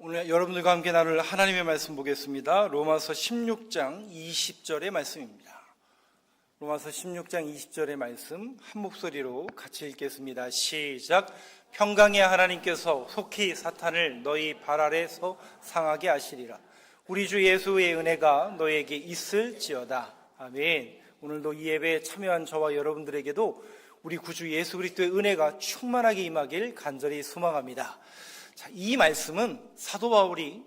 오늘 여러분들과 함께 나눌 하나님의 말씀 보겠습니다. 로마서 16장 20절의 말씀입니다. 로마서 16장 20절의 말씀 한 목소리로 같이 읽겠습니다. 시작. 평강의 하나님께서 속히 사탄을 너희 발 아래서 상하게 하시리라. 우리 주 예수의 은혜가 너에게 있을지어다. 아멘. 오늘도 이 예배에 참여한 저와 여러분들에게도 우리 구주 예수 그리스도의 은혜가 충만하게 임하길 간절히 소망합니다. 자, 이 말씀은 사도 바울이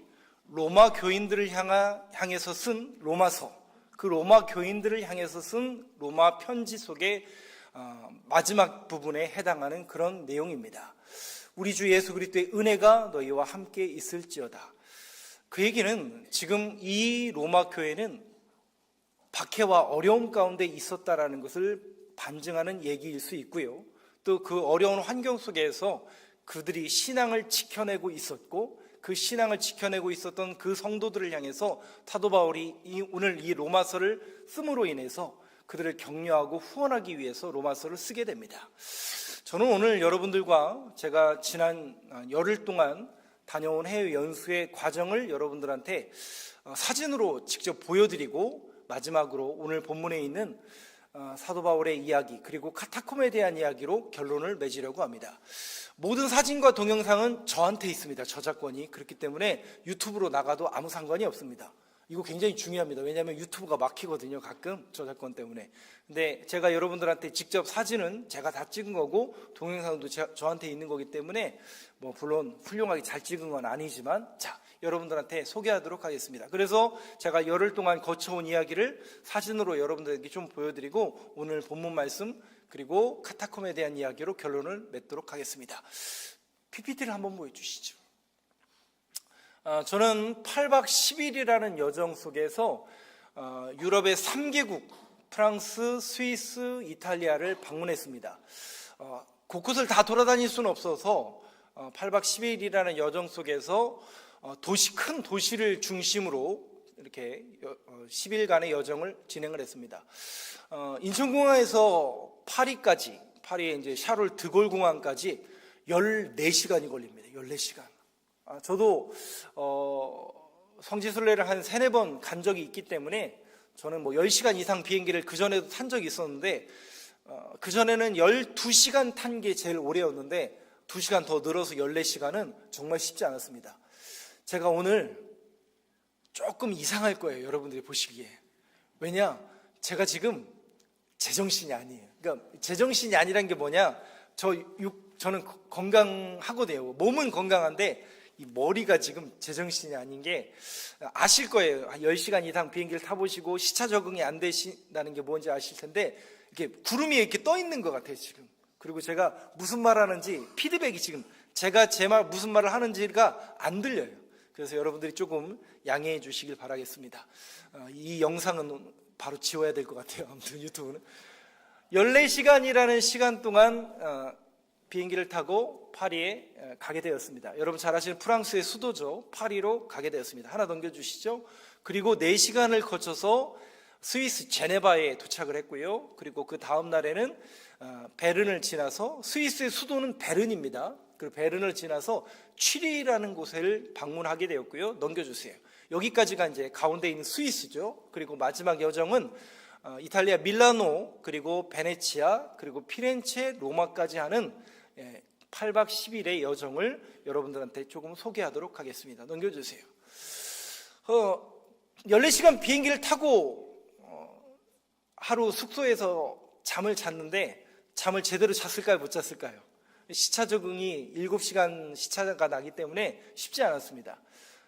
로마 교인들을 향해서 쓴 로마서, 그 로마 교인들을 향해서 쓴 로마 편지 속의 마지막 부분에 해당하는 그런 내용입니다. 우리 주 예수 그리스도의 은혜가 너희와 함께 있을지어다. 그 얘기는 지금 이 로마 교회는 박해와 어려움 가운데 있었다라는 것을 반증하는 얘기일 수 있고요. 또 그 어려운 환경 속에서 그들이 신앙을 지켜내고 있었고, 그 신앙을 지켜내고 있었던 그 성도들을 향해서 사도 바울이 오늘 이 로마서를 씀으로 인해서 그들을 격려하고 후원하기 위해서 로마서를 쓰게 됩니다. 저는 오늘 여러분들과 제가 지난 열흘 동안 다녀온 해외 연수의 과정을 여러분들한테 사진으로 직접 보여드리고, 마지막으로 오늘 본문에 있는 사도 바울의 이야기, 그리고 카타콤에 대한 이야기로 결론을 맺으려고 합니다. 모든 사진과 동영상은 저한테 있습니다. 저작권이. 그렇기 때문에 유튜브로 나가도 아무 상관이 없습니다. 이거 굉장히 중요합니다. 왜냐하면 유튜브가 막히거든요, 가끔 저작권 때문에. 근데 제가 여러분들한테 직접 사진은 제가 다 찍은 거고 동영상도 저한테 있는 거기 때문에 물론 훌륭하게 잘 찍은 건 아니지만, 자, 여러분들한테 소개하도록 하겠습니다. 그래서 제가 열흘 동안 거쳐온 이야기를 사진으로 여러분들에게 좀 보여드리고, 오늘 본문 말씀 그리고 카타콤에 대한 이야기로 결론을 맺도록 하겠습니다. PPT를 한번 보여주시죠. 저는 8박 10일이라는 여정 속에서 유럽의 3개국 프랑스, 스위스, 이탈리아를 방문했습니다. 곳곳을 다 돌아다닐 수는 없어서 8박 10일이라는 여정 속에서 큰 도시를 중심으로 이렇게 10일간의 여정을 진행을 했습니다. 인천공항에서 파리의 이제 샤를 드골 공항까지 14시간이 걸립니다. 14시간. 저도 성지순례를 한 3-4번 간 적이 있기 때문에 저는 10시간 이상 비행기를 그전에도 탄 적이 있었는데, 그전에는 12시간 탄 게 제일 오래였는데 2시간 더 늘어서 14시간은 정말 쉽지 않았습니다. 제가 오늘 조금 이상할 거예요, 여러분들이 보시기에. 왜냐? 제가 지금 제정신이 아니에요. 그러니까 제정신이 아니란 게 뭐냐? 저는 건강하거든요. 몸은 건강한데 이 머리가 지금 제정신이 아닌 게, 아실 거예요. 10시간 이상 비행기를 타보시고 시차 적응이 안 되신다는 게 뭔지 아실 텐데, 이렇게 구름이 이렇게 떠 있는 것 같아요, 지금. 그리고 제가 무슨 말 하는지 피드백이 지금, 제가 무슨 말을 하는지가 안 들려요. 그래서 여러분들이 조금 양해해 주시길 바라겠습니다. 이 영상은 바로 지워야 될 것 같아요. 아무튼 유튜브는 14시간이라는 시간 동안 비행기를 타고 파리에 가게 되었습니다. 여러분 잘 아시는 프랑스의 수도죠. 파리로 가게 되었습니다. 하나 넘겨주시죠. 그리고 4시간을 거쳐서 스위스 제네바에 도착을 했고요. 그리고 그 다음 날에는 베른을 지나서, 스위스의 수도는 베른입니다. 그 베른을 지나서 취리라는 곳을 방문하게 되었고요. 넘겨주세요. 여기까지가 이제 가운데 있는 스위스죠. 그리고 마지막 여정은 이탈리아 밀라노, 그리고 베네치아, 그리고 피렌체, 로마까지 하는 8박 10일의 여정을 여러분들한테 조금 소개하도록 하겠습니다. 넘겨주세요. 14시간 비행기를 타고 하루 숙소에서 잠을 잤는데, 잠을 제대로 잤을까요, 못 잤을까요? 시차 적응이 7시간 시차가 나기 때문에 쉽지 않았습니다.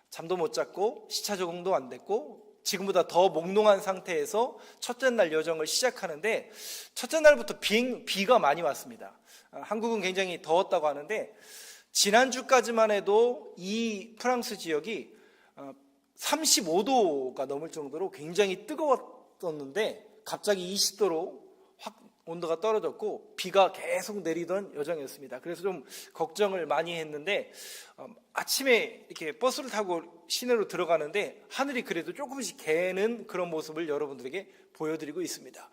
잠도 못 잤고 시차 적응도 안 됐고, 지금보다 더 몽롱한 상태에서 첫째 날 여정을 시작하는데, 첫째 날부터 비가 많이 왔습니다. 한국은 굉장히 더웠다고 하는데, 지난주까지만 해도 이 프랑스 지역이 35도가 넘을 정도로 굉장히 뜨거웠었는데, 갑자기 20도로 확 온도가 떨어졌고 비가 계속 내리던 여정이었습니다. 그래서 좀 걱정을 많이 했는데, 아침에 이렇게 버스를 타고 시내로 들어가는데 하늘이 그래도 조금씩 개는 그런 모습을 여러분들에게 보여드리고 있습니다.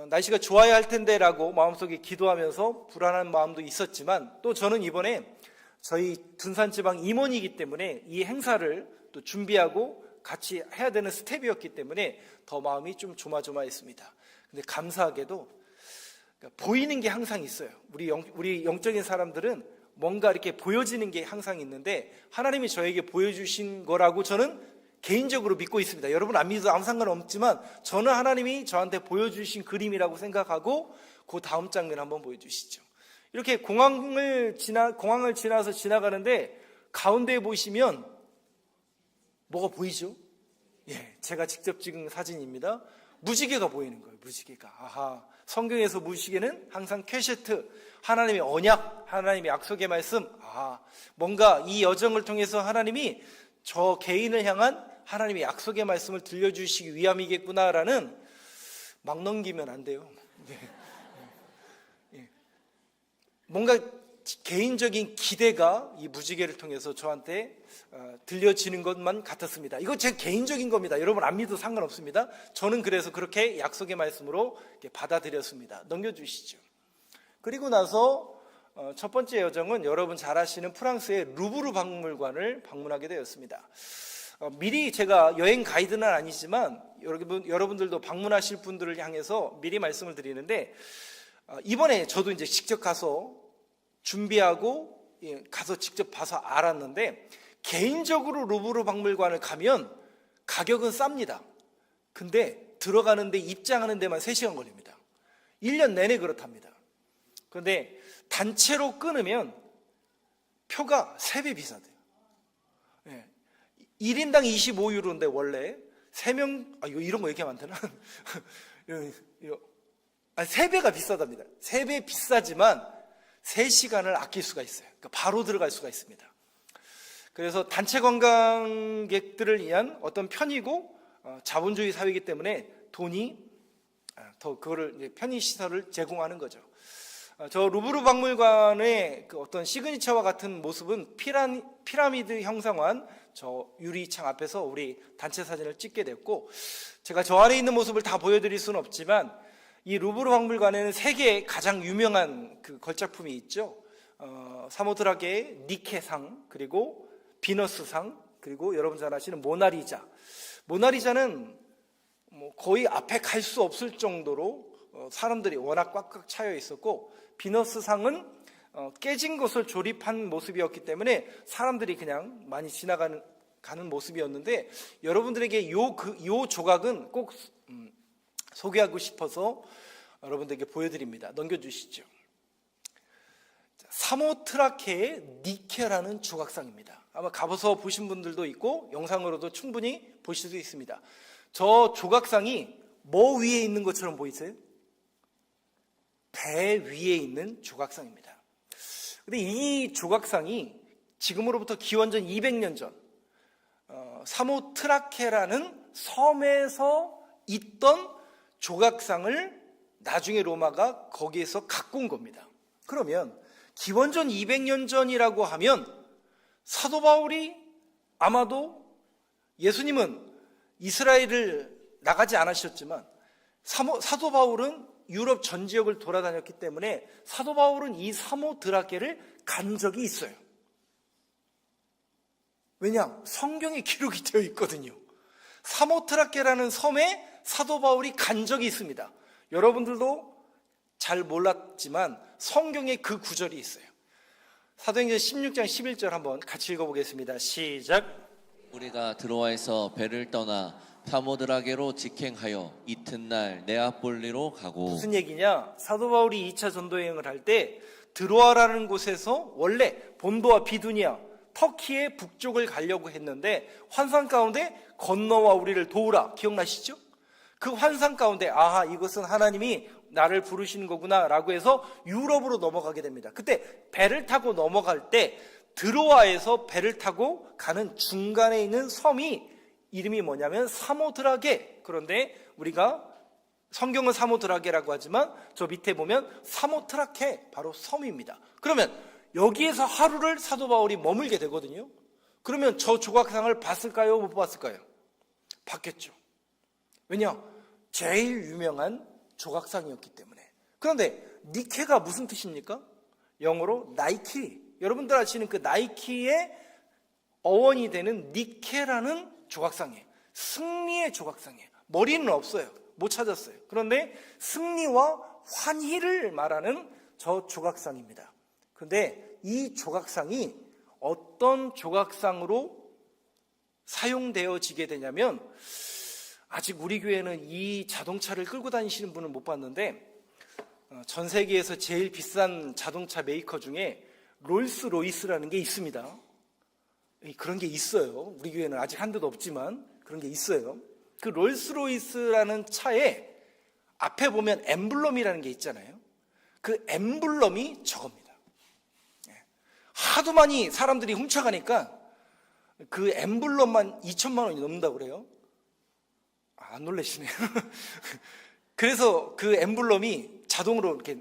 날씨가 좋아야 할 텐데 라고 마음속에 기도하면서 불안한 마음도 있었지만, 또 저는 이번에 저희 둔산지방 임원이기 때문에 이 행사를 또 준비하고 같이 해야 되는 스텝이었기 때문에 더 마음이 좀 조마조마했습니다. 근데 감사하게도 보이는 게 항상 있어요. 우리 영적인 사람들은 뭔가 이렇게 보여지는 게 항상 있는데 하나님이 저에게 보여주신 거라고 저는 개인적으로 믿고 있습니다. 여러분 안 믿어도 아무 상관없지만 저는 하나님이 저한테 보여주신 그림이라고 생각하고 그 다음 장면 한번 보여주시죠. 이렇게 공항을 지나서 지나가는데 가운데에 보시면 뭐가 보이죠? 예, 제가 직접 찍은 사진입니다. 무지개가 보이는 거예요. 무지개가. 아하, 성경에서 무지개는 항상 퀘셰트, 하나님의 언약, 하나님의 약속의 말씀. 아, 뭔가 이 여정을 통해서 하나님이 저 개인을 향한 하나님의 약속의 말씀을 들려주시기 위함이겠구나라는 막 넘기면 안 돼요. 뭔가 개인적인 기대가 이 무지개를 통해서 저한테 들려지는 것만 같았습니다. 이거 제 개인적인 겁니다. 여러분 안 믿어도 상관없습니다. 저는 그래서 그렇게 약속의 말씀으로 받아들였습니다. 넘겨주시죠. 그리고 나서 첫 번째 여정은 여러분 잘 아시는 프랑스의 루브르 박물관을 방문하게 되었습니다. 미리 제가 여행 가이드는 아니지만 여러분들도 방문하실 분들을 향해서 미리 말씀을 드리는데 이번에 저도 이제 직접 가서 준비하고 가서 직접 봐서 알았는데 개인적으로 루브르 박물관을 가면 가격은 쌉니다. 근데 들어가는데 입장하는 데만 3시간 걸립니다. 1년 내내 그렇답니다. 그런데 단체로 끊으면 표가 3배 비싸대요. 1인당 25유로인데 원래 3명, 이런 거 얘기하면 안 되나? 3배가 비싸답니다. 3배 비싸지만 3시간을 아낄 수가 있어요. 그러니까 바로 들어갈 수가 있습니다. 그래서 단체 관광객들을 위한 어떤 편의고 자본주의 사회이기 때문에 돈이 더 그거를 편의시설을 제공하는 거죠. 저 루브르 박물관의 그 어떤 시그니처와 같은 모습은 피라미드 형상화한 저 유리창 앞에서 우리 단체 사진을 찍게 됐고, 제가 저 안에 있는 모습을 다 보여드릴 수는 없지만 이 루브르 박물관에는 세계의 가장 유명한 그 걸작품이 있죠. 사모드라케의 니케상, 그리고 비너스상, 그리고 여러분 잘 아시는 모나리자. 모나리자는 뭐 거의 앞에 갈 수 없을 정도로 사람들이 워낙 꽉꽉 차여 있었고, 비너스상은 깨진 것을 조립한 모습이었기 때문에 사람들이 그냥 많이 지나가는 모습이었는데, 여러분들에게 요 조각은 꼭 소개하고 싶어서 여러분들에게 보여드립니다. 넘겨주시죠. 사모트라케의 니케라는 조각상입니다. 아마 가보서 보신 분들도 있고 영상으로도 충분히 보실 수 있습니다. 저 조각상이 뭐 위에 있는 것처럼 보이세요? 배 위에 있는 조각상입니다. 근데 이 조각상이 지금으로부터 기원전 200년 전 사모트라케라는 섬에서 있던 조각상을 나중에 로마가 거기에서 갖고 온 겁니다. 그러면 기원전 200년 전이라고 하면 사도 바울이 아마도, 예수님은 이스라엘을 나가지 않으셨지만 사도 바울은 유럽 전 지역을 돌아다녔기 때문에 사도 바울은 이 사모드라케를 간 적이 있어요. 왜냐? 성경에 기록이 되어 있거든요. 사모트라케라는 섬에 사도 바울이 간 적이 있습니다. 여러분들도 잘 몰랐지만 성경에 그 구절이 있어요. 사도행전 16장 11절 한번 같이 읽어보겠습니다. 시작. 우리가 드로아에서 배를 떠나 사모드라게로 직행하여 이튿날 네아폴리로 가고. 무슨 얘기냐? 사도 바울이 2차 전도 여행을 할 때 드로아라는 곳에서 원래 본도와 비두니아, 터키의 북쪽을 가려고 했는데 환상 가운데 건너와 우리를 도우라. 기억나시죠? 그 환상 가운데 아하, 이것은 하나님이 나를 부르시는 거구나 라고 해서 유럽으로 넘어가게 됩니다. 그때 배를 타고 넘어갈 때 드로아에서 배를 타고 가는 중간에 있는 섬이 이름이 뭐냐면 사모드라게. 그런데 우리가 성경은 사모드라게라고 하지만 저 밑에 보면 사모트라케, 바로 섬입니다. 그러면 여기에서 하루를 사도 바울이 머물게 되거든요. 그러면 저 조각상을 봤을까요? 못 봤을까요? 봤겠죠. 왜냐? 제일 유명한 조각상이었기 때문에. 그런데 니케가 무슨 뜻입니까? 영어로 나이키, 여러분들 아시는 그 나이키의 어원이 되는 니케라는 조각상이에요. 승리의 조각상이에요. 머리는 없어요. 못 찾았어요. 그런데 승리와 환희를 말하는 저 조각상입니다. 그런데 이 조각상이 어떤 조각상으로 사용되어지게 되냐면, 아직 우리 교회는 이 자동차를 끌고 다니시는 분은 못 봤는데, 전 세계에서 제일 비싼 자동차 메이커 중에 롤스로이스라는 게 있습니다. 그런 게 있어요. 우리 교회는 아직 한 대도 없지만 그런 게 있어요. 그 롤스로이스라는 차에 앞에 보면 엠블럼이라는 게 있잖아요. 그 엠블럼이 저겁니다. 하도 많이 사람들이 훔쳐가니까 그 엠블럼만 2천만 원이 넘는다고 그래요. 안 놀라시네요. 그래서 그 엠블럼이 자동으로 이렇게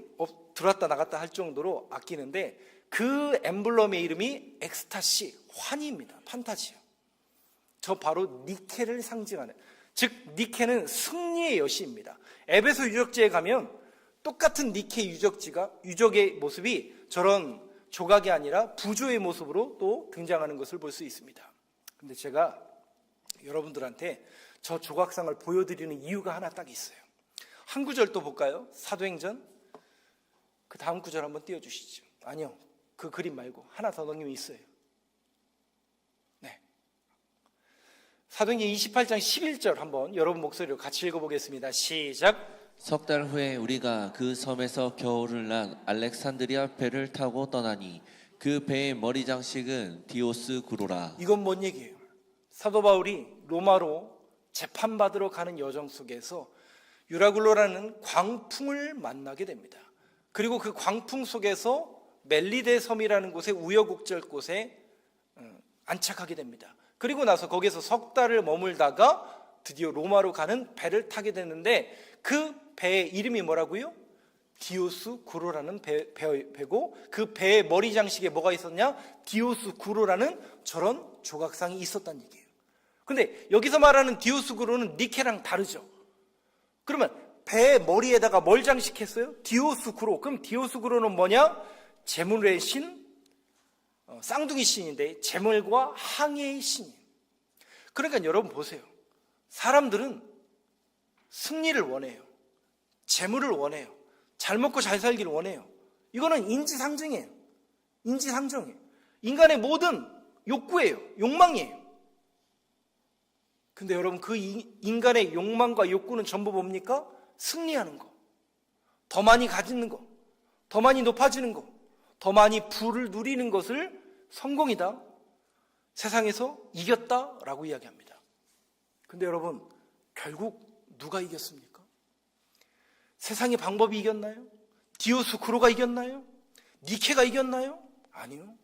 들어왔다 나갔다 할 정도로 아끼는데, 그 엠블럼의 이름이 엑스타시, 환희입니다. 판타지요. 저 바로 니케를 상징하는, 즉 니케는 승리의 여시입니다. 에베소 유적지에 가면 똑같은 니케 유적의 모습이 저런 조각이 아니라 부조의 모습으로 또 등장하는 것을 볼 수 있습니다. 근데 제가 여러분들한테 저 조각상을 보여드리는 이유가 하나 딱 있어요. 한 구절 또 볼까요? 사도행전 그 다음 구절 한번 띄워주시죠. 아니요, 그 그림 말고 하나 더 넘기면 있어요. 네, 사도행전 28장 11절 한번 여러분 목소리로 같이 읽어보겠습니다. 시작. 석 달 후에 우리가 그 섬에서 겨울을 난 알렉산드리아 배를 타고 떠나니 그 배의 머리 장식은 디오스 구로라. 이건 뭔 얘기예요? 사도 바울이 로마로 재판받으러 가는 여정 속에서 유라굴로라는 광풍을 만나게 됩니다. 그리고 그 광풍 속에서 멜리데 섬이라는 곳에 우여곡절 곳에 안착하게 됩니다. 그리고 나서 거기서 석 달을 머물다가 드디어 로마로 가는 배를 타게 되는데, 그 배의 이름이 뭐라고요? 디오스 구로라는 배고, 그 배의 머리 장식에 뭐가 있었냐? 디오스 구로라는 저런 조각상이 있었다는 얘기예요. 근데 여기서 말하는 디오스 구로는 니케랑 다르죠. 그러면 배 머리에다가 뭘 장식했어요? 디오스 구로. 그럼 디오스 구로는 뭐냐? 재물의 신, 쌍둥이 신인데 재물과 항해의 신이에요. 그러니까 여러분 보세요. 사람들은 승리를 원해요. 재물을 원해요. 잘 먹고 잘 살기를 원해요. 이거는 인지상정이에요. 인지상정이에요. 인간의 모든 욕구예요. 욕망이에요. 근데 여러분, 그 인간의 욕망과 욕구는 전부 뭡니까? 승리하는 거, 더 많이 가지는 거, 더 많이 높아지는 거, 더 많이 부를 누리는 것을 성공이다, 세상에서 이겼다라고 이야기합니다. 근데 여러분, 결국 누가 이겼습니까? 세상의 방법이 이겼나요? 디오스 구로가 이겼나요? 니케가 이겼나요? 아니요.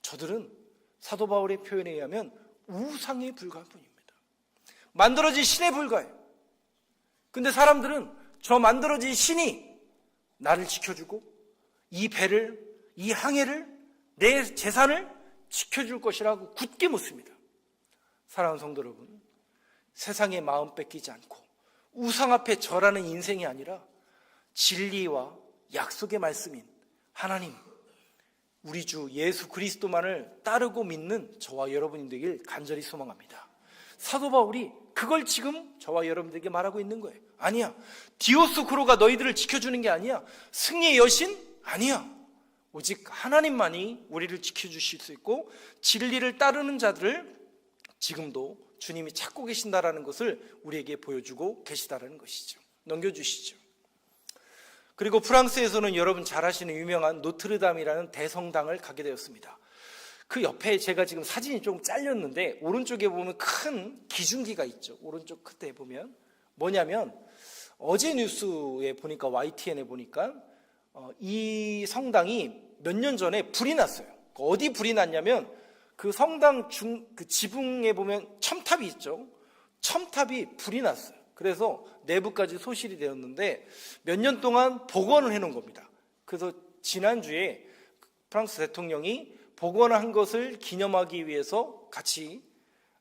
저들은 사도 바울의 표현에 의하면 우상에 불과할 뿐입니다. 만들어진 신에 불과해요. 근데 사람들은 저 만들어진 신이 나를 지켜주고 이 배를, 이 항해를, 내 재산을 지켜줄 것이라고 굳게 묻습니다. 사랑하는 성도 여러분, 세상에 마음 뺏기지 않고 우상 앞에 절하는 인생이 아니라 진리와 약속의 말씀인 하나님, 우리 주 예수 그리스도만을 따르고 믿는 저와 여러분이 되길 간절히 소망합니다. 사도 바울이 그걸 지금 저와 여러분들에게 말하고 있는 거예요. 아니야, 디오스 구로가 너희들을 지켜주는 게 아니야. 승리의 여신? 아니야. 오직 하나님만이 우리를 지켜주실 수 있고, 진리를 따르는 자들을 지금도 주님이 찾고 계신다라는 것을 우리에게 보여주고 계시다라는 것이죠. 넘겨주시죠. 그리고 프랑스에서는 여러분 잘 아시는 유명한 노트르담이라는 대성당을 가게 되었습니다. 그 옆에 제가 지금 사진이 좀 잘렸는데 오른쪽에 보면 큰 기중기가 있죠. 오른쪽 끝에 보면 뭐냐면, 어제 뉴스에 보니까, YTN에 보니까 이 성당이 몇 년 전에 불이 났어요. 어디 불이 났냐면 그 성당 그 지붕에 보면 첨탑이 있죠. 첨탑이 불이 났어요. 그래서 내부까지 소실이 되었는데 몇 년 동안 복원을 해놓은 겁니다. 그래서 지난주에 프랑스 대통령이 복원을 한 것을 기념하기 위해서 같이,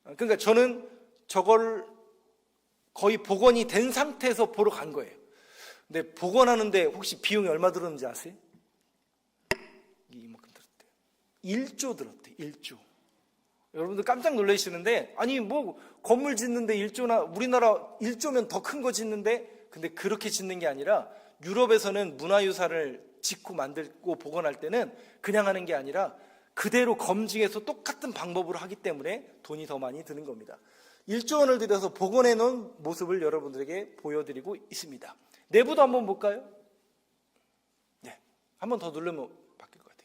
그러니까 저는 저걸 거의 복원이 된 상태에서 보러 간 거예요. 근데 복원하는데 혹시 비용이 얼마 들었는지 아세요? 이만큼 들었대요. 1조 들었대. 1조. 여러분들 깜짝 놀라시는데, 아니 뭐 건물 짓는데 1조나, 우리나라 1조면 더 큰 거 짓는데, 근데 그렇게 짓는 게 아니라 유럽에서는 문화유산을 짓고 만들고 복원할 때는 그냥 하는 게 아니라 그대로 검증해서 똑같은 방법으로 하기 때문에 돈이 더 많이 드는 겁니다. 1조 원을 들여서 복원해 놓은 모습을 여러분들에게 보여드리고 있습니다. 내부도 한번 볼까요? 네, 한번 더 누르면 바뀔 것 같아요.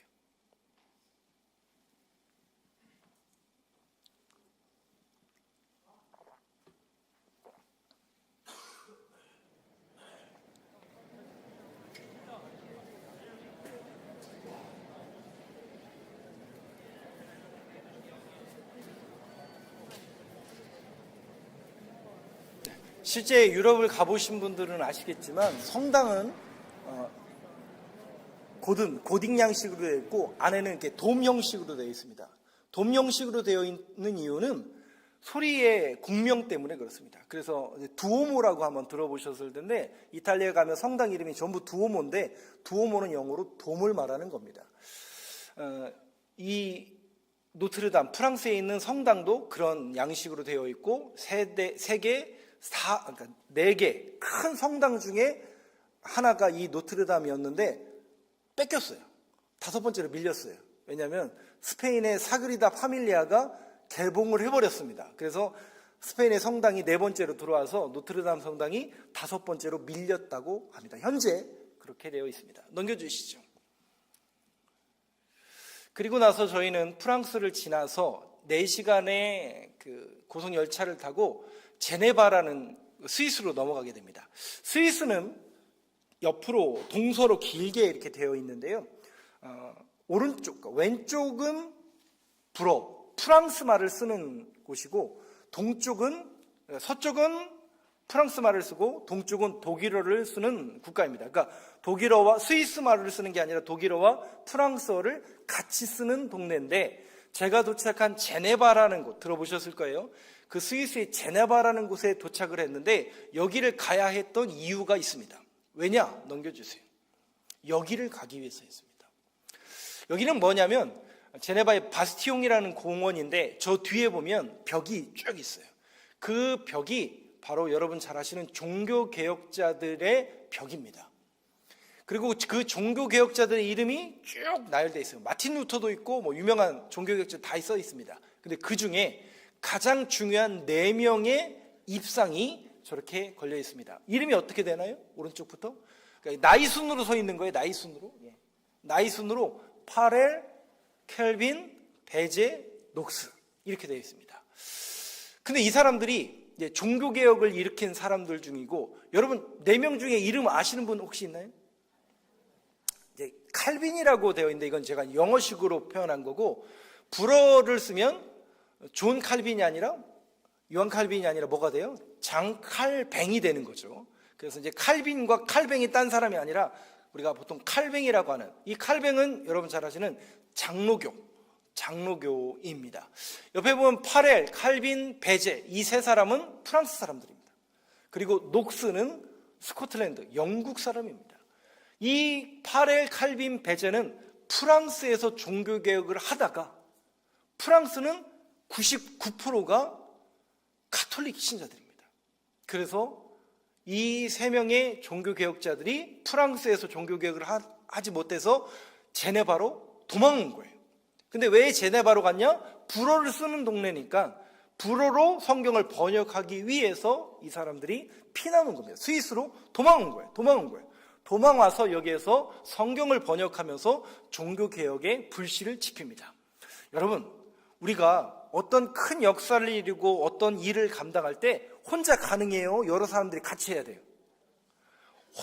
실제 유럽을 가보신 분들은 아시겠지만 성당은 고딕 양식으로 되어 있고 안에는 이렇게 돔 형식으로 되어 있습니다. 돔 형식으로 되어 있는 이유는 소리의 공명 때문에 그렇습니다. 그래서 두오모라고 한번 들어보셨을 텐데 이탈리아에 가면 성당 이름이 전부 두오모인데 두오모는 영어로 돔을 말하는 겁니다. 이 노트르담 프랑스에 있는 성당도 그런 양식으로 되어 있고 그러니까 4개 큰 성당 중에 하나가 이 노트르담이었는데 뺏겼어요. 5번째로 밀렸어요. 왜냐하면 스페인의 사그리다 파밀리아가 개봉을 해버렸습니다. 그래서 스페인의 성당이 4번째로 들어와서 노트르담 성당이 5번째로 밀렸다고 합니다. 현재 그렇게 되어 있습니다. 넘겨주시죠. 그리고 나서 저희는 프랑스를 지나서 4시간의 그 고속 열차를 타고 제네바라는 스위스로 넘어가게 됩니다. 스위스는 옆으로 동서로 길게 이렇게 되어 있는데요. 오른쪽과 왼쪽은 프랑스 말을 쓰는 곳이고 서쪽은 프랑스 말을 쓰고 동쪽은 독일어를 쓰는 국가입니다. 그러니까 독일어와 스위스 말을 쓰는 게 아니라 독일어와 프랑스어를 같이 쓰는 동네인데 제가 도착한 제네바라는 곳 들어보셨을 거예요. 그 스위스의 제네바라는 곳에 도착을 했는데 여기를 가야 했던 이유가 있습니다. 왜냐? 넘겨주세요. 여기를 가기 위해서였습니다. 여기는 뭐냐면 제네바의 바스티옹이라는 공원인데 저 뒤에 보면 벽이 쭉 있어요. 그 벽이 바로 여러분 잘 아시는 종교개혁자들의 벽입니다. 그리고 그 종교개혁자들의 이름이 쭉 나열되어 있어요. 마틴 루터도 있고 뭐 유명한 종교개혁자 다 써 있습니다. 근데 그 중에 가장 중요한 4명의 입상이 저렇게 걸려 있습니다. 이름이 어떻게 되나요? 오른쪽부터 그러니까 나이 순으로 서 있는 거예요. 나이 순으로. 나이 순으로 파렐, 켈빈, 베제, 녹스 이렇게 되어 있습니다. 근데 이 사람들이 이제 종교개혁을 일으킨 사람들 중이고 여러분 4명 중에 이름 아시는 분 혹시 있나요? 이제 칼빈이라고 되어 있는데 이건 제가 영어식으로 표현한 거고 불어를 쓰면 존 칼빈이 아니라 요한 칼빈이 아니라 뭐가 돼요? 장칼뱅이 되는 거죠. 그래서 이제 칼빈과 칼뱅이 딴 사람이 아니라 우리가 보통 칼뱅이라고 하는 이 칼뱅은 여러분 잘 아시는 장로교입니다. 옆에 보면 파렐, 칼빈, 베제 이 3사람은 프랑스 사람들입니다. 그리고 녹스는 스코틀랜드, 영국 사람입니다. 이 파렐, 칼빈, 베제는 프랑스에서 종교개혁을 하다가 프랑스는 99%가 가톨릭 신자들입니다. 그래서 이 3명의 종교개혁자들이 프랑스에서 종교개혁을 하지 못해서 제네바로 도망온 거예요. 근데 왜 제네바로 갔냐? 불어를 쓰는 동네니까 불어로 성경을 번역하기 위해서 이 사람들이 피난온 겁니다. 스위스로 도망온 거예요. 도망와서 여기에서 성경을 번역하면서 종교개혁의 불씨를 지핍니다. 여러분, 우리가 어떤 큰 역사를 이루고 어떤 일을 감당할 때 혼자 가능해요? 여러 사람들이 같이 해야 돼요?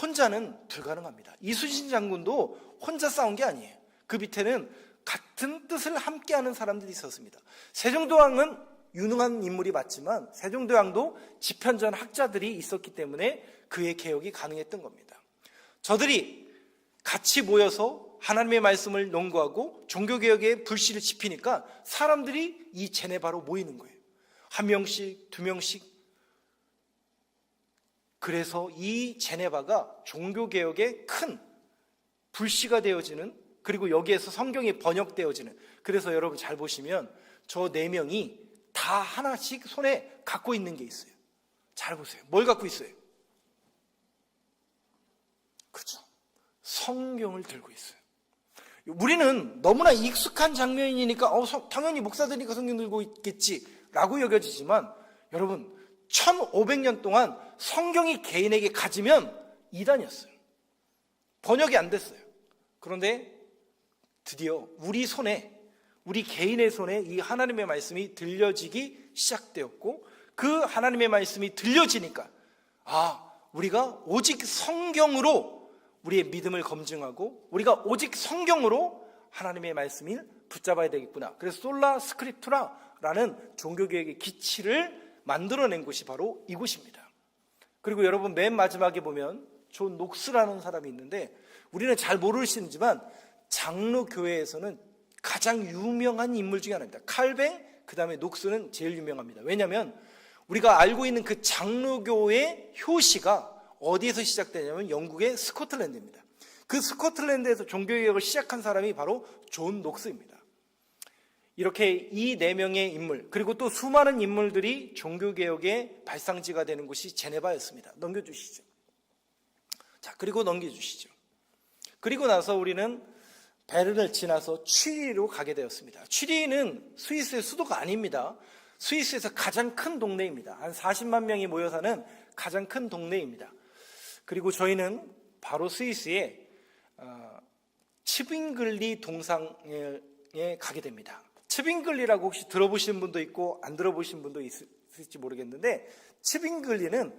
혼자는 불가능합니다. 이순신 장군도 혼자 싸운 게 아니에요. 그 밑에는 같은 뜻을 함께하는 사람들이 있었습니다. 세종대왕은 유능한 인물이 맞지만 세종대왕도 집현전 학자들이 있었기 때문에 그의 개혁이 가능했던 겁니다. 저들이 같이 모여서 하나님의 말씀을 논구하고 종교개혁의 불씨를 지피니까 사람들이 이 제네바로 모이는 거예요. 1명씩, 2명씩. 그래서 이 제네바가 종교개혁의 큰 불씨가 되어지는 그리고 여기에서 성경이 번역되어지는, 그래서 여러분 잘 보시면 저 네 명이 다 하나씩 손에 갖고 있는 게 있어요. 잘 보세요. 뭘 갖고 있어요? 그렇죠. 성경을 들고 있어요. 우리는 너무나 익숙한 장면이니까 당연히 목사들이니까 성경 들고 있겠지라고 여겨지지만, 여러분 1500년 동안 성경이 개인에게 가지면 이단이었어요. 번역이 안 됐어요. 그런데 드디어 우리 손에, 우리 개인의 손에 이 하나님의 말씀이 들려지기 시작되었고, 그 하나님의 말씀이 들려지니까 우리가 오직 성경으로 우리의 믿음을 검증하고, 우리가 오직 성경으로 하나님의 말씀을 붙잡아야 되겠구나. 그래서 솔라 스크립투라라는 종교개혁의 기치를 만들어낸 곳이 바로 이곳입니다. 그리고 여러분 맨 마지막에 보면 존 녹스라는 사람이 있는데, 우리는 잘 모르시지만 장로교회에서는 가장 유명한 인물 중에 하나입니다. 칼뱅, 그 다음에 녹스는 제일 유명합니다. 왜냐하면 우리가 알고 있는 그 장로교의 효시가 어디에서 시작되냐면 영국의 스코틀랜드입니다. 그 스코틀랜드에서 종교개혁을 시작한 사람이 바로 존 녹스입니다. 이렇게 이 네 명의 인물, 그리고 또 수많은 인물들이 종교개혁의 발상지가 되는 곳이 제네바였습니다. 넘겨주시죠. 자, 그리고 넘겨주시죠. 그리고 나서 우리는 베른을 지나서 취리로 가게 되었습니다. 취리는 스위스의 수도가 아닙니다. 스위스에서 가장 큰 동네입니다. 한 40만 명이 모여 사는 가장 큰 동네입니다. 그리고 저희는 바로 스위스의 츠빙글리 동상에 가게 됩니다. 츠빙글리라고 혹시 들어보신 분도 있고 안 들어보신 분도 있을지 모르겠는데, 츠빙글리는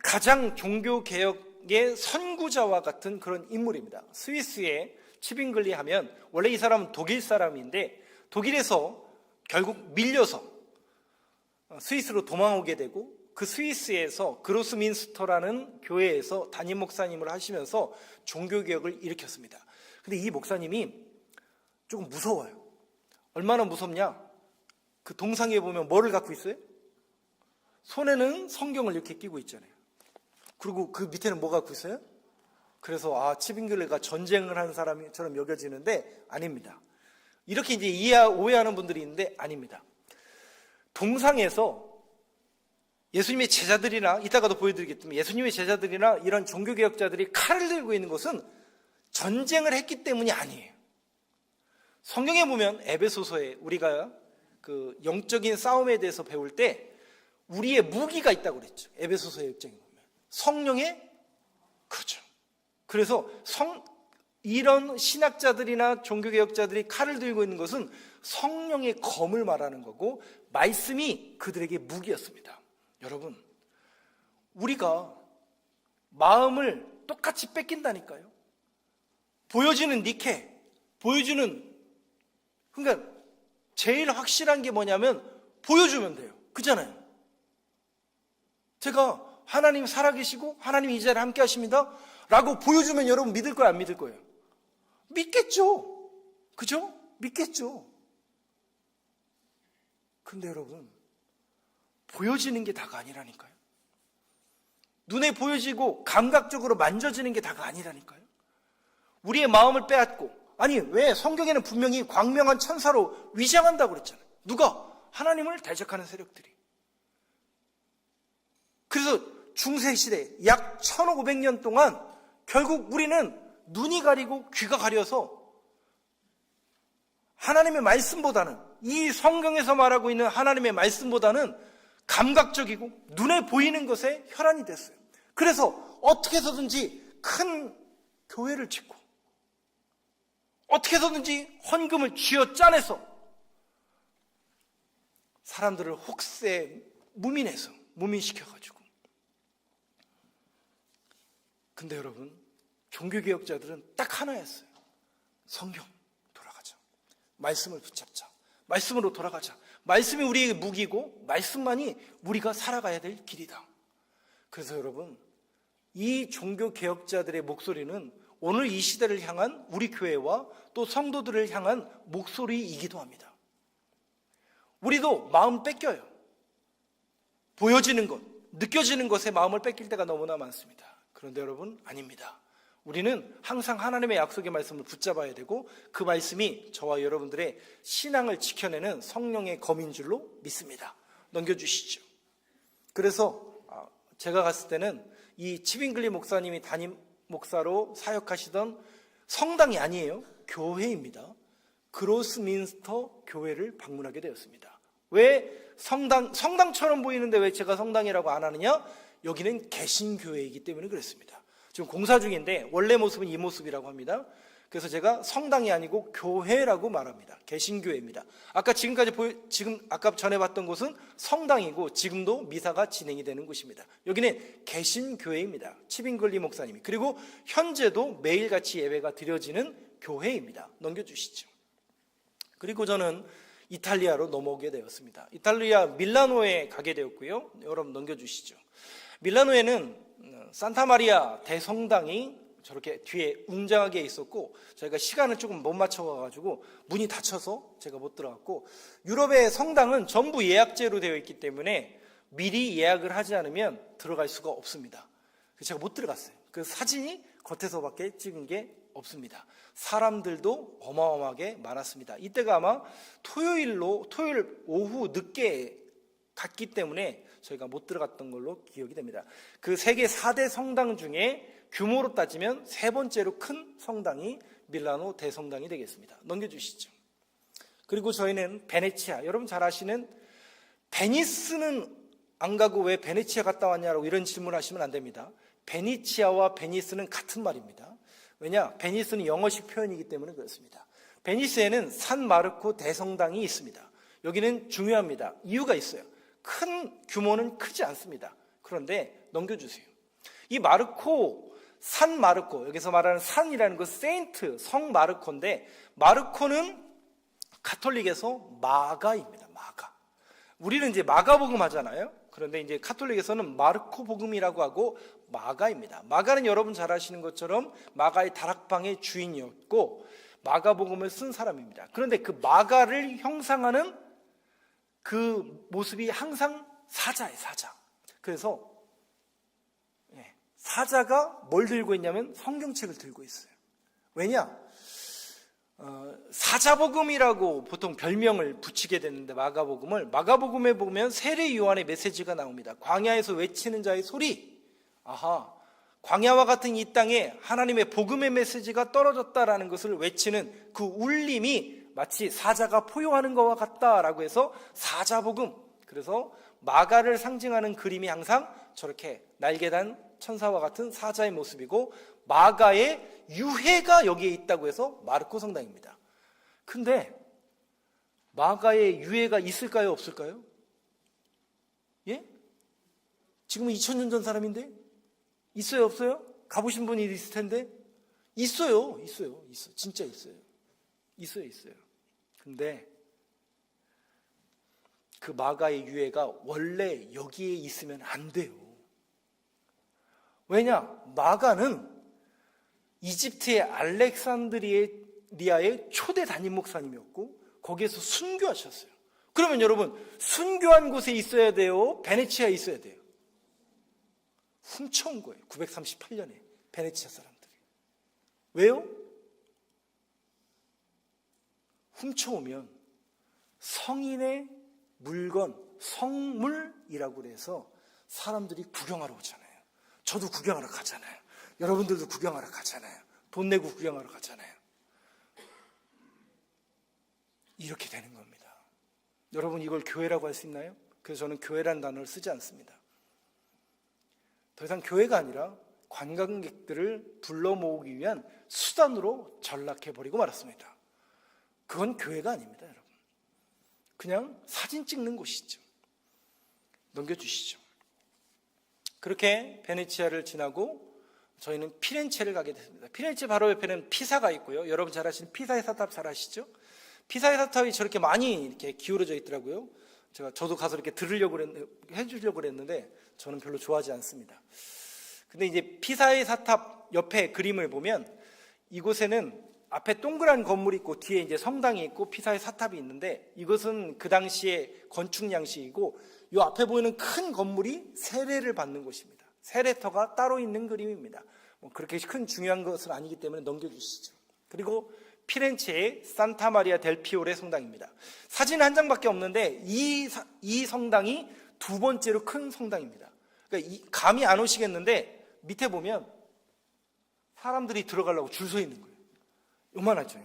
가장 종교개혁의 선구자와 같은 그런 인물입니다. 스위스의 츠빙글리 하면, 원래 이 사람은 독일 사람인데 독일에서 결국 밀려서 스위스로 도망오게 되고, 그 스위스에서 그로스민스터라는 교회에서 담임 목사님을 하시면서 종교개혁을 일으켰습니다. 근데 이 목사님이 조금 무서워요. 얼마나 무섭냐? 그 동상에 보면 뭐를 갖고 있어요? 손에는 성경을 이렇게 끼고 있잖아요. 그리고 그 밑에는 뭐 갖고 있어요? 그래서 츠빙글리가 전쟁을 한 사람처럼 여겨지는데 아닙니다. 이렇게 이제 오해하는 분들이 있는데 아닙니다. 동상에서 예수님의 제자들이나, 이따가도 보여드리겠지만 예수님의 제자들이나 이런 종교개혁자들이 칼을 들고 있는 것은 전쟁을 했기 때문이 아니에요. 성경에 보면 에베소서에 우리가 그 영적인 싸움에 대해서 배울 때 우리의 무기가 있다고 그랬죠. 에베소서의 역정에 보면 성령의, 그렇죠. 그래서 이런 신학자들이나 종교개혁자들이 칼을 들고 있는 것은 성령의 검을 말하는 거고, 말씀이 그들에게 무기였습니다. 여러분, 우리가 마음을 똑같이 뺏긴다니까요. 보여지는 니케, 그러니까 제일 확실한 게 뭐냐면 보여주면 돼요. 그잖아요. 제가 하나님 살아계시고 하나님 이 자리에 함께 하십니다 라고 보여주면 여러분 믿을 거예요, 안 믿을 거예요? 믿겠죠. 그죠? 믿겠죠. 근데 여러분, 보여지는 게 다가 아니라니까요. 눈에 보여지고 감각적으로 만져지는 게 다가 아니라니까요. 우리의 마음을 빼앗고, 아니 왜 성경에는 분명히 광명한 천사로 위장한다고 그랬잖아요. 누가? 하나님을 대적하는 세력들이. 그래서 중세시대 약 1500년 동안 결국 우리는 눈이 가리고 귀가 가려서 하나님의 말씀보다는, 이 성경에서 말하고 있는 하나님의 말씀보다는 감각적이고 눈에 보이는 것에 혈안이 됐어요. 그래서 어떻게 해서든지 큰 교회를 짓고 어떻게 해서든지 헌금을 쥐어짜내서 사람들을 혹세 무민시켜가지고. 근데 여러분, 종교개혁자들은 딱 하나였어요. 성경 돌아가자. 말씀을 붙잡자. 말씀으로 돌아가자. 말씀이 우리에게 무기고 말씀만이 우리가 살아가야 될 길이다. 그래서 여러분, 이 종교개혁자들의 목소리는 오늘 이 시대를 향한 우리 교회와 또 성도들을 향한 목소리이기도 합니다. 우리도 마음 뺏겨요. 보여지는 것, 느껴지는 것에 마음을 뺏길 때가 너무나 많습니다. 그런데 여러분, 아닙니다. 우리는 항상 하나님의 약속의 말씀을 붙잡아야 되고 그 말씀이 저와 여러분들의 신앙을 지켜내는 성령의 검인 줄로 믿습니다. 넘겨주시죠. 그래서 제가 갔을 때는 이 치빙글리 목사님이 담임 목사로 사역하시던 성당이 아니에요. 교회입니다. 그로스민스터 교회를 방문하게 되었습니다. 왜 성당처럼 보이는데 왜 제가 성당이라고 안 하느냐? 여기는 개신교회이기 때문에 그랬습니다. 지금 공사 중인데 원래 모습은 이 모습이라고 합니다. 그래서 제가 성당이 아니고 교회라고 말합니다. 개신교회입니다. 아까 전에 봤던 곳은 성당이고 지금도 미사가 진행이 되는 곳입니다. 여기는 개신교회입니다. 치빙글리 목사님이. 그리고 현재도 매일같이 예배가 드려지는 교회입니다. 넘겨주시죠. 그리고 저는 이탈리아로 넘어오게 되었습니다. 이탈리아 밀라노에 가게 되었고요. 여러분 넘겨주시죠. 밀라노에는 산타마리아 대성당이 저렇게 뒤에 웅장하게 있었고 저희가 시간을 조금 못 맞춰가지고 문이 닫혀서 제가 못 들어갔고, 유럽의 성당은 전부 예약제로 되어 있기 때문에 미리 예약을 하지 않으면 들어갈 수가 없습니다. 그래서 제가 못 들어갔어요. 그 사진이 겉에서밖에 찍은 게 없습니다. 사람들도 어마어마하게 많았습니다. 이때가 아마 토요일 오후 늦게 갔기 때문에 저희가 못 들어갔던 걸로 기억이 됩니다. 그 세계 4대 성당 중에 규모로 따지면 세 번째로 큰 성당이 밀라노 대성당이 되겠습니다. 넘겨주시죠. 그리고 저희는 베네치아, 여러분 잘 아시는 베니스는 안 가고 왜 베네치아 갔다 왔냐라고 이런 질문하시면 안 됩니다. 베니치아와 베니스는 같은 말입니다. 왜냐? 베니스는 영어식 표현이기 때문에 그렇습니다. 베니스에는 산 마르코 대성당이 있습니다. 여기는 중요합니다. 이유가 있어요. 큰 규모는 크지 않습니다. 그런데 넘겨주세요. 이 산 마르코, 여기서 말하는 산이라는 것 세인트, 성 마르코인데, 마르코는 가톨릭에서 마가입니다. 마가. 우리는 이제 마가복음 하잖아요. 그런데 이제 가톨릭에서는 마르코 복음이라고 하고 마가입니다. 마가는 여러분 잘 아시는 것처럼 마가의 다락방의 주인이었고 마가복음을 쓴 사람입니다. 그런데 그 마가를 형상하는 그 모습이 항상 사자예요, 사자. 그래서 사자가 뭘 들고 있냐면 성경책을 들고 있어요. 왜냐? 사자복음이라고 보통 별명을 붙이게 되는데 마가복음에 보면 세례 요한의 메시지가 나옵니다. 광야에서 외치는 자의 소리. 아하, 광야와 같은 이 땅에 하나님의 복음의 메시지가 떨어졌다라는 것을 외치는 그 울림이 마치 사자가 포효하는 것과 같다라고 해서 사자복음. 그래서 마가를 상징하는 그림이 항상 저렇게 날개단 천사와 같은 사자의 모습이고, 마가의 유해가 여기에 있다고 해서 마르코 성당입니다. 근데 마가의 유해가 있을까요, 없을까요? 예? 지금은 2000년 전 사람인데 있어요, 없어요? 가보신 분이 있을 텐데. 있어요. 진짜 있어요. 근데 그 마가의 유해가 원래 여기에 있으면 안 돼요. 왜냐? 마가는 이집트의 알렉산드리아의 초대 담임 목사님이었고 거기에서 순교하셨어요. 그러면 여러분, 순교한 곳에 있어야 돼요? 베네치아에 있어야 돼요? 훔쳐온 거예요. 938년에 베네치아 사람들이. 왜요? 훔쳐오면 성인의 물건, 성물이라고 해서 사람들이 구경하러 오잖아요. 저도 구경하러 가잖아요. 여러분들도 구경하러 가잖아요. 돈 내고 구경하러 가잖아요. 이렇게 되는 겁니다. 여러분, 이걸 교회라고 할 수 있나요? 그래서 저는 교회라는 단어를 쓰지 않습니다. 더 이상 교회가 아니라 관광객들을 불러 모으기 위한 수단으로 전락해버리고 말았습니다. 그건 교회가 아닙니다, 여러분. 그냥 사진 찍는 곳이죠. 넘겨주시죠. 그렇게 베네치아를 지나고 저희는 피렌체를 가게 됐습니다. 피렌체 바로 옆에는 피사가 있고요. 여러분 잘 아시는 피사의 사탑 잘 아시죠? 피사의 사탑이 저렇게 많이 이렇게 기울어져 있더라고요. 저도 가서 이렇게 해주려고 그랬는데 저는 별로 좋아하지 않습니다. 근데 이제 피사의 사탑 옆에 그림을 보면 이곳에는 앞에 동그란 건물이 있고 뒤에 이제 성당이 있고 피사의 사탑이 있는데, 이것은 그 당시의 건축 양식이고 이 앞에 보이는 큰 건물이 세례를 받는 곳입니다. 세례터가 따로 있는 그림입니다. 그렇게 큰 중요한 것은 아니기 때문에 넘겨주시죠. 그리고 피렌체의 산타 마리아 델 피오레 성당입니다. 사진 한 장밖에 없는데 이 성당이 두 번째로 큰 성당입니다. 그러니까 감이 안 오시겠는데 밑에 보면 사람들이 들어가려고 줄 서 있는 거예요. 요만하죠.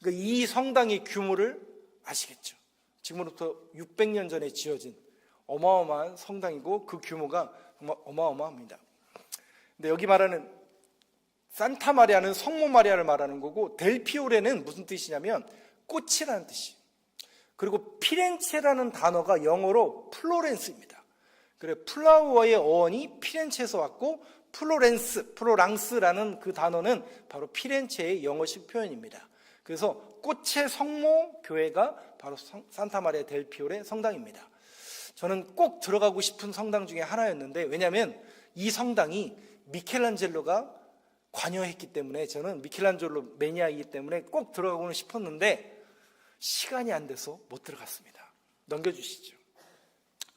그러니까 이 성당의 규모를 아시겠죠. 지금으로부터 600년 전에 지어진 어마어마한 성당이고 그 규모가 정말 어마어마합니다. 근데 여기 말하는 산타 마리아는 성모 마리아를 말하는 거고 델피오레는 무슨 뜻이냐면 꽃이라는 뜻이에요. 그리고 피렌체라는 단어가 영어로 플로렌스입니다. 그래 플라워의 어원이 피렌체에서 왔고 플로랑스라는 그 단어는 바로 피렌체의 영어식 표현입니다. 그래서 꽃의 성모 교회가 바로 산타 마리아 델 피오레 성당입니다. 저는 꼭 들어가고 싶은 성당 중에 하나였는데 왜냐하면 이 성당이 미켈란젤로가 관여했기 때문에 저는 미켈란젤로 매니아이기 때문에 꼭 들어가고는 싶었는데 시간이 안 돼서 못 들어갔습니다. 넘겨주시죠.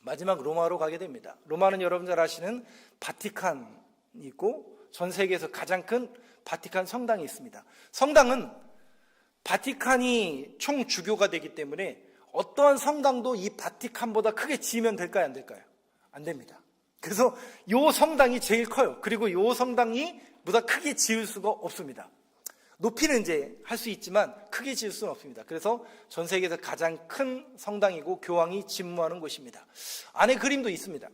마지막 로마로 가게 됩니다. 로마는 여러분 잘 아시는 바티칸이 있고 전 세계에서 가장 큰 바티칸 성당이 있습니다. 성당은 바티칸이 총주교가 되기 때문에 어떠한 성당도 이 바티칸보다 크게 지으면 될까요? 안 될까요? 안 됩니다. 그래서 이 성당이 제일 커요. 그리고 이 성당이 보다 크게 지을 수가 없습니다. 높이는 이제 할 수 있지만 크게 지을 수는 없습니다. 그래서 전 세계에서 가장 큰 성당이고 교황이 집무하는 곳입니다. 안에 그림도 있습니다.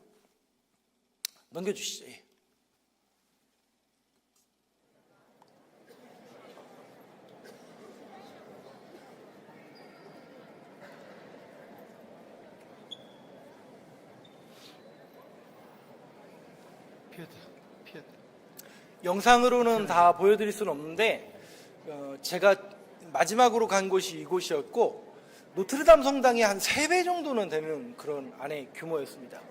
넘겨주시죠. 예. 영상으로는 다 보여드릴 수는 없는데 제가 마지막으로 간 곳이 이곳이었고 노트르담 성당이 한 3배 정도는 되는 그런 안의 규모였습니다.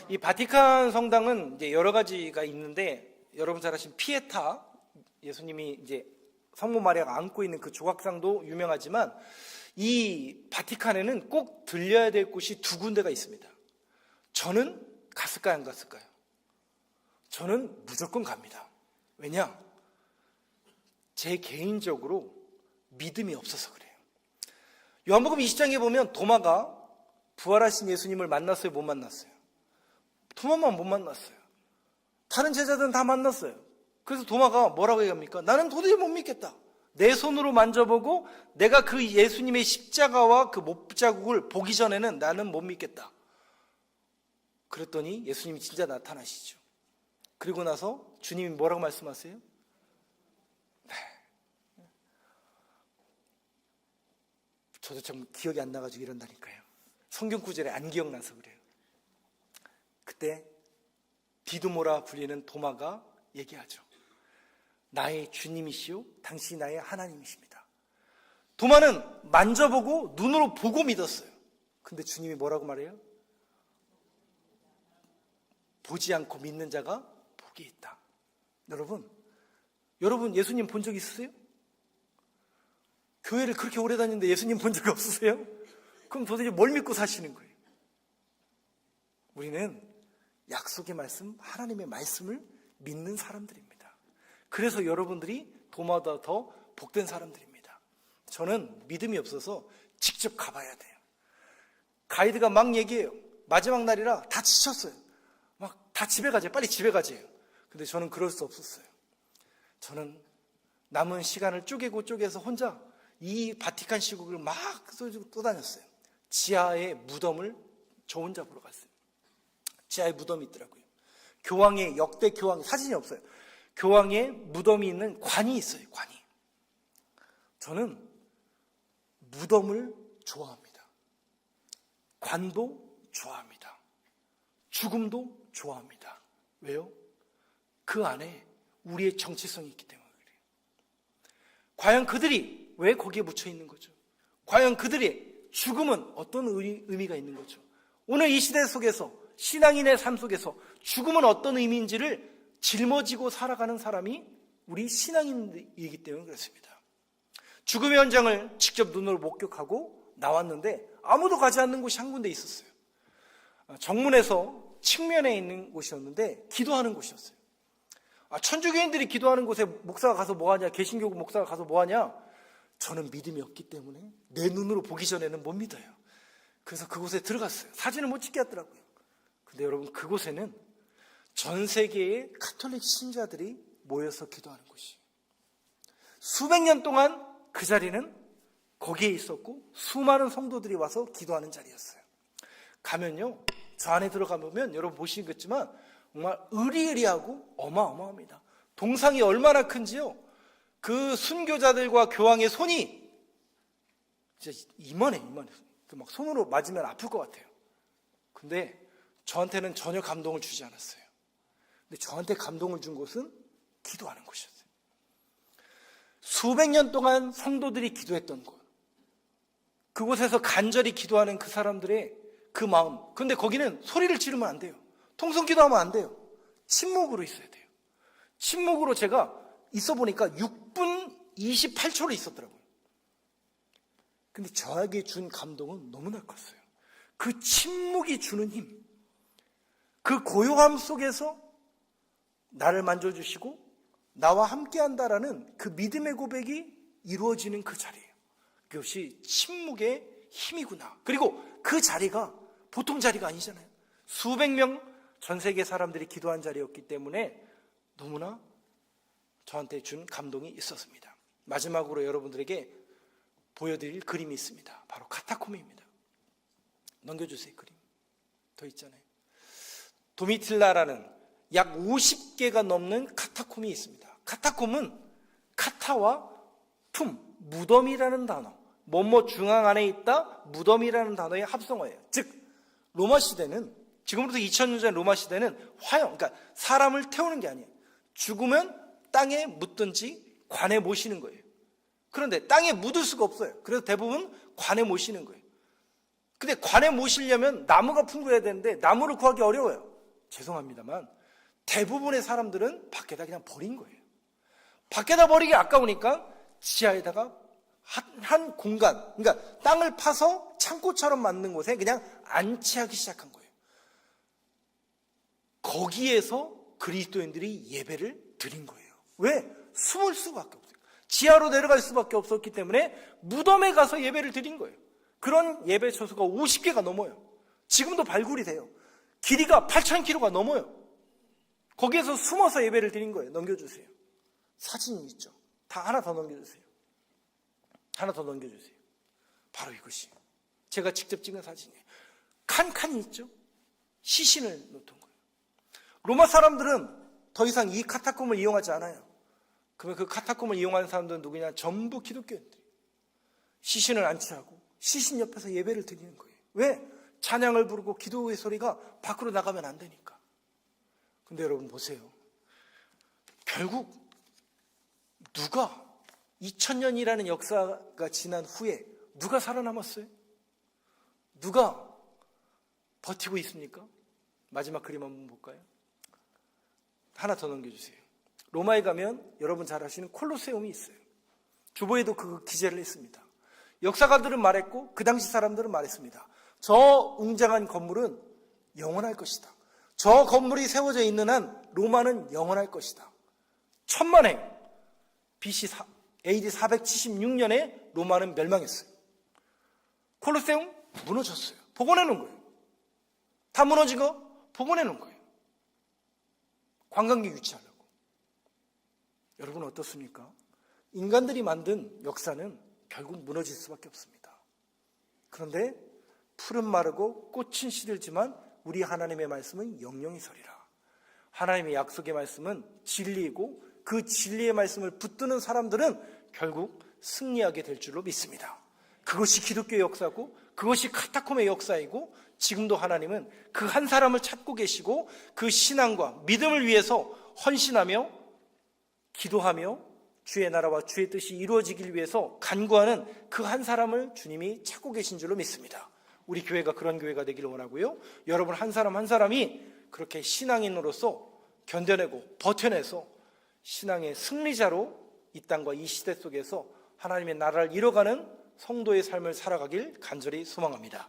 이 바티칸 성당은 이제 여러 가지가 있는데 여러분 잘 아시는 피에타 예수님이 이제 성모 마리아가 안고 있는 그 조각상도 유명하지만 이 바티칸에는 꼭 들려야 될 곳이 2군데가 있습니다. 저는 갔을까요? 안 갔을까요? 저는 무조건 갑니다. 왜냐? 제 개인적으로 믿음이 없어서 그래요. 요한복음 20장에 보면 도마가 부활하신 예수님을 만났어요? 못 만났어요? 도마만 못 만났어요. 다른 제자들은 다 만났어요. 그래서 도마가 뭐라고 얘기합니까? 나는 도저히 못 믿겠다. 내 손으로 만져보고 내가 그 예수님의 십자가와 그 못자국을 보기 전에는 나는 못 믿겠다. 그랬더니 예수님이 진짜 나타나시죠. 그리고 나서 주님이 뭐라고 말씀하세요? 네. 저도 좀 기억이 안 나가지고 이런다니까요. 성경 구절에 안 기억나서 그래요. 그때 디두모라 불리는 도마가 얘기하죠. 나의 주님이시오 당신이 나의 하나님이십니다. 도마는 만져보고 눈으로 보고 믿었어요. 근데 주님이 뭐라고 말해요? 보지 않고 믿는 자가 복이 있다. 여러분 예수님 본 적 있으세요? 교회를 그렇게 오래 다니는데 예수님 본 적이 없으세요? 그럼 도대체 뭘 믿고 사시는 거예요? 우리는 약속의 말씀, 하나님의 말씀을 믿는 사람들입니다. 그래서 여러분들이 도마보다 더 복된 사람들입니다. 저는 믿음이 없어서 직접 가봐야 돼요. 가이드가 막 얘기해요. 마지막 날이라 다 지쳤어요. 막 다 집에 가재요. 빨리 집에 가재요. 근데 저는 그럴 수 없었어요. 저는 남은 시간을 쪼개서 혼자 이 바티칸 시국을 막 떠다녔어요. 지하의 무덤을 저 혼자 보러 갔어요. 지하에 무덤이 있더라고요. 교황의 역대 교황 사진이 없어요. 교황의 무덤이 있는 관이 있어요. 관이. 저는 무덤을 좋아합니다. 관도 좋아합니다. 죽음도 좋아합니다. 왜요? 그 안에 우리의 정체성이 있기 때문에 그래요. 과연 그들이 왜 거기에 묻혀 있는 거죠? 과연 그들의 죽음은 어떤 의미가 있는 거죠? 오늘 이 시대 속에서 신앙인의 삶 속에서 죽음은 어떤 의미인지를 짊어지고 살아가는 사람이 우리 신앙인이기 때문에 그렇습니다. 죽음의 현장을 직접 눈으로 목격하고 나왔는데 아무도 가지 않는 곳이 한 군데 있었어요. 정문에서 측면에 있는 곳이었는데 기도하는 곳이었어요. 천주교인들이 기도하는 곳에 목사가 가서 뭐하냐, 개신교 목사가 가서 뭐하냐? 저는 믿음이 없기 때문에 내 눈으로 보기 전에는 못 믿어요. 그래서 그곳에 들어갔어요. 사진을 못 찍게 하더라고요. 근데 여러분, 그곳에는 전 세계의 가톨릭 신자들이 모여서 기도하는 곳이에요. 수백 년 동안 그 자리는 거기에 있었고 수많은 성도들이 와서 기도하는 자리였어요. 가면요, 저 안에 들어가면 여러분 보시겠지만 정말 으리으리하고 어마어마합니다. 동상이 얼마나 큰지요, 그 순교자들과 교황의 손이 진짜 이만해. 막 손으로 맞으면 아플 것 같아요. 근데 저한테는 전혀 감동을 주지 않았어요. 근데 저한테 감동을 준 곳은 기도하는 곳이었어요. 수백 년 동안 성도들이 기도했던 곳, 그곳에서 간절히 기도하는 그 사람들의 그 마음. 그런데 거기는 소리를 지르면 안 돼요. 통성기도하면 안 돼요. 침묵으로 있어야 돼요. 침묵으로 제가 있어 보니까 6분 28초를 있었더라고요. 근데 저에게 준 감동은 너무나 컸어요. 그 침묵이 주는 힘, 그 고요함 속에서 나를 만져주시고 나와 함께한다라는 그 믿음의 고백이 이루어지는 그 자리예요. 그것이 침묵의 힘이구나. 그리고 그 자리가 보통 자리가 아니잖아요. 수백 명 전 세계 사람들이 기도한 자리였기 때문에 너무나 저한테 준 감동이 있었습니다. 마지막으로 여러분들에게 보여드릴 그림이 있습니다. 바로 카타콤입니다. 넘겨주세요. 그림 더 있잖아요. 도미틸라라는 약 50개가 넘는 카타콤이 있습니다. 카타콤은 카타와 툼, 무덤이라는 단어, 뭐뭐 중앙 안에 있다, 무덤이라는 단어의 합성어예요. 즉 로마 시대는, 지금부터 2000년 전 로마 시대는 화형, 그러니까 사람을 태우는 게 아니에요. 죽으면 땅에 묻든지 관에 모시는 거예요. 그런데 땅에 묻을 수가 없어요. 그래서 대부분 관에 모시는 거예요. 근데 관에 모시려면 나무가 풍부해야 되는데 나무를 구하기 어려워요. 죄송합니다만 대부분의 사람들은 밖에다 그냥 버린 거예요. 밖에다 버리기 아까우니까 지하에다가 한 공간, 그러니까 땅을 파서 창고처럼 만든 곳에 그냥 안치하기 시작한 거예요. 거기에서 그리스도인들이 예배를 드린 거예요. 왜? 숨을 수밖에 없어요. 지하로 내려갈 수밖에 없었기 때문에 무덤에 가서 예배를 드린 거예요. 그런 예배 처소가 50개가 넘어요. 지금도 발굴이 돼요. 길이가 8,000km가 넘어요. 거기에서 숨어서 예배를 드린 거예요. 넘겨주세요. 사진이 있죠. 다 하나 더 넘겨주세요. 하나 더 넘겨주세요. 바로 이것이 제가 직접 찍은 사진이에요. 칸칸이 있죠. 시신을 놓던 거예요. 로마 사람들은 더 이상 이 카타콤을 이용하지 않아요. 그러면 그 카타콤을 이용하는 사람들은 누구냐? 전부 기독교인들. 시신을 안치하고 시신 옆에서 예배를 드리는 거예요. 왜? 찬양을 부르고 기도의 소리가 밖으로 나가면 안 되니까. 근데 여러분 보세요. 결국 누가 2000년이라는 역사가 지난 후에 누가 살아남았어요? 누가 버티고 있습니까? 마지막 그림 한번 볼까요? 하나 더 넘겨주세요. 로마에 가면 여러분 잘 아시는 콜로세움이 있어요. 주보에도 그 기재를 했습니다. 역사가들은 말했고 그 당시 사람들은 말했습니다. 저 웅장한 건물은 영원할 것이다. 저 건물이 세워져 있는 한 로마는 영원할 것이다. 천만에 BC AD 476년에 로마는 멸망했어요. 콜로세움 무너졌어요. 복원해놓은 거예요. 다 무너진 거 복원해놓은 거예요. 관광객 유치하려고. 여러분 어떻습니까? 인간들이 만든 역사는 결국 무너질 수밖에 없습니다. 그런데 풀은 마르고 꽃은 시들지만 우리 하나님의 말씀은 영영이 서리라. 하나님의 약속의 말씀은 진리이고 그 진리의 말씀을 붙드는 사람들은 결국 승리하게 될 줄로 믿습니다. 그것이 기독교의 역사고 그것이 카타콤의 역사이고 지금도 하나님은 그 한 사람을 찾고 계시고 그 신앙과 믿음을 위해서 헌신하며 기도하며 주의 나라와 주의 뜻이 이루어지길 위해서 간구하는 그 한 사람을 주님이 찾고 계신 줄로 믿습니다. 우리 교회가 그런 교회가 되기를 원하고요. 여러분 한 사람 한 사람이 그렇게 신앙인으로서 견뎌내고 버텨내서 신앙의 승리자로 이 땅과 이 시대 속에서 하나님의 나라를 이뤄가는 성도의 삶을 살아가길 간절히 소망합니다.